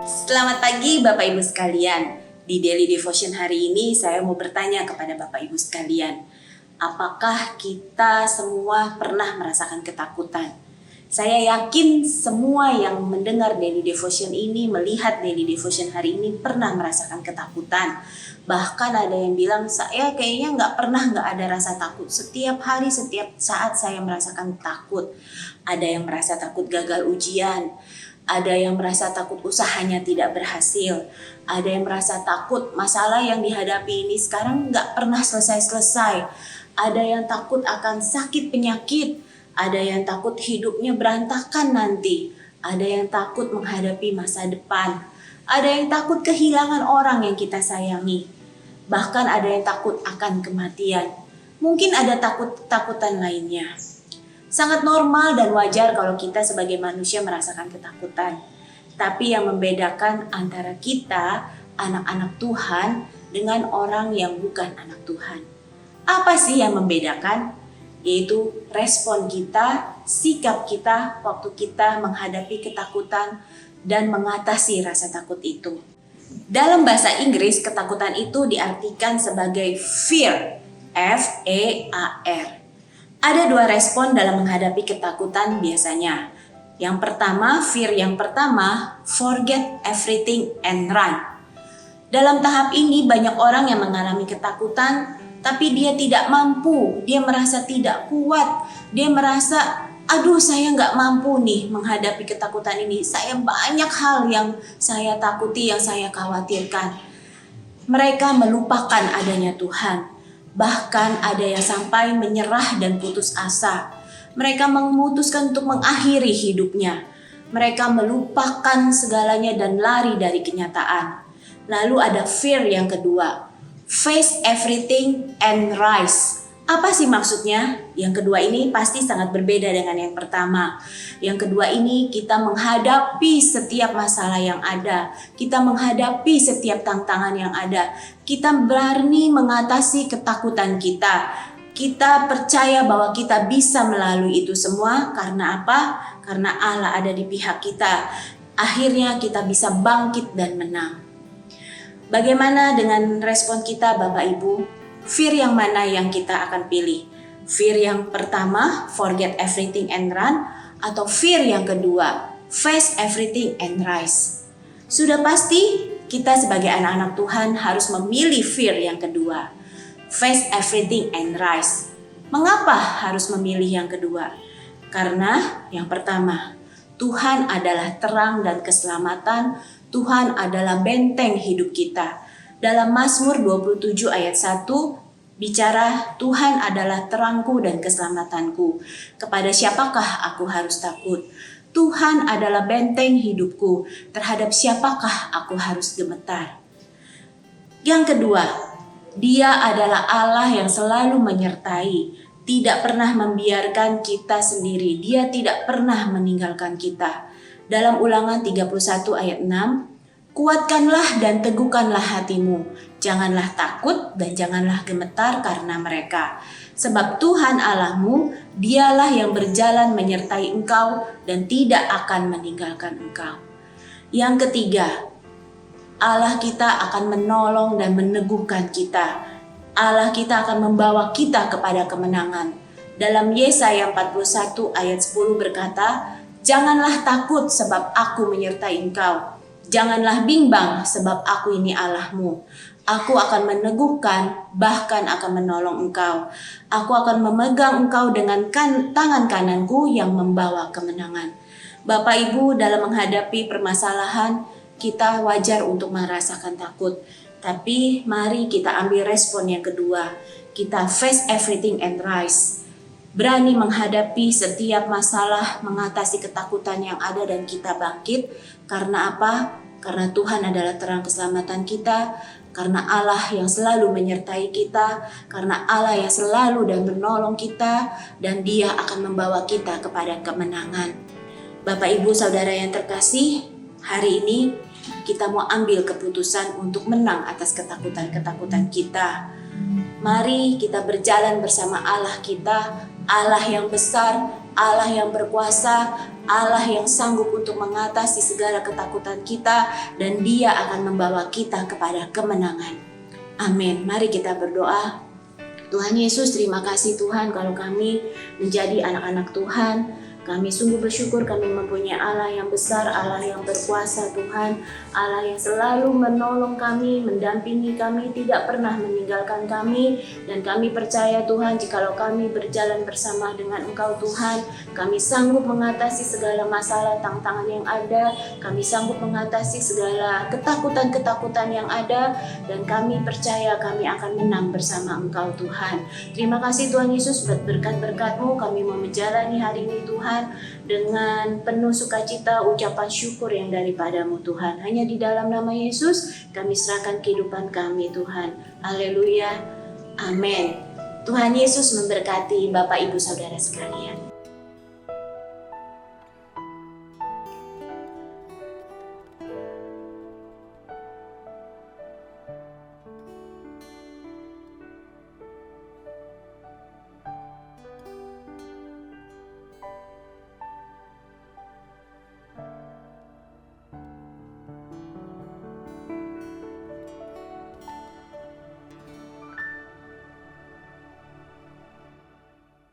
Selamat pagi Bapak Ibu sekalian. Di Daily Devotion hari ini saya mau bertanya kepada Bapak Ibu sekalian. Apakah kita semua pernah merasakan ketakutan? Saya yakin semua yang mendengar Daily Devotion ini, melihat Daily Devotion hari ini pernah merasakan ketakutan. Bahkan ada yang bilang, saya kayaknya nggak ada rasa takut. Setiap hari, setiap saat saya merasakan takut. Ada yang merasa takut gagal ujian. Ada yang merasa takut usahanya tidak berhasil. Ada yang merasa takut masalah yang dihadapi ini sekarang nggak pernah selesai-selesai. Ada yang takut akan sakit penyakit. Ada yang takut hidupnya berantakan nanti. Ada yang takut menghadapi masa depan. Ada yang takut kehilangan orang yang kita sayangi. Bahkan ada yang takut akan kematian. Mungkin ada takutan lainnya. Sangat normal dan wajar kalau kita sebagai manusia merasakan ketakutan. Tapi yang membedakan antara kita, anak-anak Tuhan, dengan orang yang bukan anak Tuhan. Apa sih yang membedakan? Yaitu respon kita, sikap kita waktu kita menghadapi ketakutan dan mengatasi rasa takut itu. Dalam bahasa Inggris, ketakutan itu diartikan sebagai fear, F-E-A-R. Ada dua respon dalam menghadapi ketakutan biasanya. Yang pertama, fear yang pertama, forget everything and run. Dalam tahap ini banyak orang yang mengalami ketakutan, tapi dia tidak mampu, dia merasa tidak kuat, dia merasa, aduh saya nggak mampu nih menghadapi ketakutan ini. Saya banyak hal yang saya takuti, yang saya khawatirkan. Mereka melupakan adanya Tuhan. Bahkan ada yang sampai menyerah dan putus asa. Mereka memutuskan untuk mengakhiri hidupnya. Mereka melupakan segalanya dan lari dari kenyataan. Lalu ada fear yang kedua. Face everything and rise. Apa sih maksudnya? Yang kedua ini pasti sangat berbeda dengan yang pertama. Yang kedua ini kita menghadapi setiap masalah yang ada. Kita menghadapi setiap tantangan yang ada. Kita berani mengatasi ketakutan kita. Kita percaya bahwa kita bisa melalui itu semua. Karena apa? Karena Allah ada di pihak kita. Akhirnya kita bisa bangkit dan menang. Bagaimana dengan respon kita Bapak Ibu? Fear yang mana yang kita akan pilih? Fear yang pertama, forget everything and run, atau fear yang kedua, face everything and rise? Sudah pasti kita sebagai anak-anak Tuhan harus memilih fear yang kedua, face everything and rise. Mengapa harus memilih yang kedua? Karena yang pertama, Tuhan adalah terang dan keselamatan, Tuhan adalah benteng hidup kita. Dalam Mazmur 27 ayat 1 bicara Tuhan adalah terangku dan keselamatanku. Kepada siapakah aku harus takut? Tuhan adalah benteng hidupku. Terhadap siapakah aku harus gemetar? Yang kedua, Dia adalah Allah yang selalu menyertai. Tidak pernah membiarkan kita sendiri. Dia tidak pernah meninggalkan kita. Dalam Ulangan 31 ayat 6, kuatkanlah dan teguhkanlah hatimu. Janganlah takut dan janganlah gemetar karena mereka. Sebab Tuhan Allahmu, Dialah yang berjalan menyertai engkau dan tidak akan meninggalkan engkau. Yang ketiga, Allah kita akan menolong dan meneguhkan kita. Allah kita akan membawa kita kepada kemenangan. Dalam Yesaya 41 ayat 10 berkata, janganlah takut sebab aku menyertai engkau. Janganlah bimbang sebab aku ini Allahmu. Aku akan meneguhkan, bahkan akan menolong engkau. Aku akan memegang engkau dengan tangan kananku yang membawa kemenangan. Bapak Ibu, dalam menghadapi permasalahan, kita wajar untuk merasakan takut. Tapi mari kita ambil respon yang kedua. Kita face everything and rise. Berani menghadapi setiap masalah, mengatasi ketakutan yang ada dan kita bangkit. Karena apa? Karena Tuhan adalah terang keselamatan kita, karena Allah yang selalu menyertai kita, karena Allah yang selalu dan menolong kita, dan Dia akan membawa kita kepada kemenangan. Bapak Ibu Saudara yang terkasih, hari ini kita mau ambil keputusan untuk menang atas ketakutan-ketakutan kita. Mari kita berjalan bersama Allah kita, Allah yang besar, Allah yang berkuasa, Allah yang sanggup untuk mengatasi segala ketakutan kita, dan Dia akan membawa kita kepada kemenangan. Amin. Mari kita berdoa. Tuhan Yesus, terima kasih Tuhan kalau kami menjadi anak-anak Tuhan. Kami sungguh bersyukur kami mempunyai Allah yang besar, Allah yang berkuasa Tuhan. Allah yang selalu menolong kami, mendampingi kami, tidak pernah meninggalkan kami. Dan kami percaya Tuhan, jikalau kami berjalan bersama dengan Engkau Tuhan, kami sanggup mengatasi segala masalah, tantangan yang ada. Kami sanggup mengatasi segala ketakutan-ketakutan yang ada. Dan kami percaya kami akan menang bersama Engkau Tuhan. Terima kasih Tuhan Yesus buat berkat-berkat-Mu. Kami mau menjalani hari ini Tuhan dengan penuh sukacita, ucapan syukur yang daripada-Mu Tuhan. Hanya di dalam nama Yesus kami serahkan kehidupan kami Tuhan. Haleluya. Amin. Tuhan Yesus memberkati Bapak Ibu Saudara sekalian.